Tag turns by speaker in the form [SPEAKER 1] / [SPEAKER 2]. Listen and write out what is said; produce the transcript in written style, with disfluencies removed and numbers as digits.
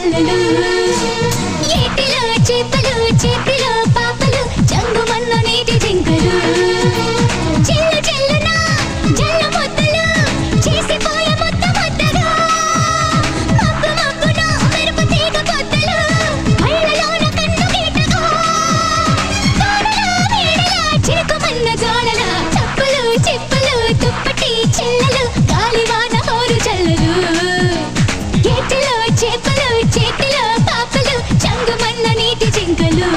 [SPEAKER 1] చెల్లెలు ఏటిలో చేపలు చేతిలో పాపలు చంగుమన్న నీటి జింకలు చెల్లు చెల్లున జల్ల ముద్దలు చేసిపోయే ముద్ద ముద్దగా మబ్బు మబ్బున మెరుపు తీగ పొద్దలు బయలులోన కన్ను గీటగా తోడలా వేడలా చిరుకుమన్న జోడల చప్పులు చిప్పులు దుప్పటి చెల్లెలు గాలివాన హోరు చల్లలు ఏటిలో చేపలు చేతిలో పాపలు చంగుమన్న నీటి జింకలు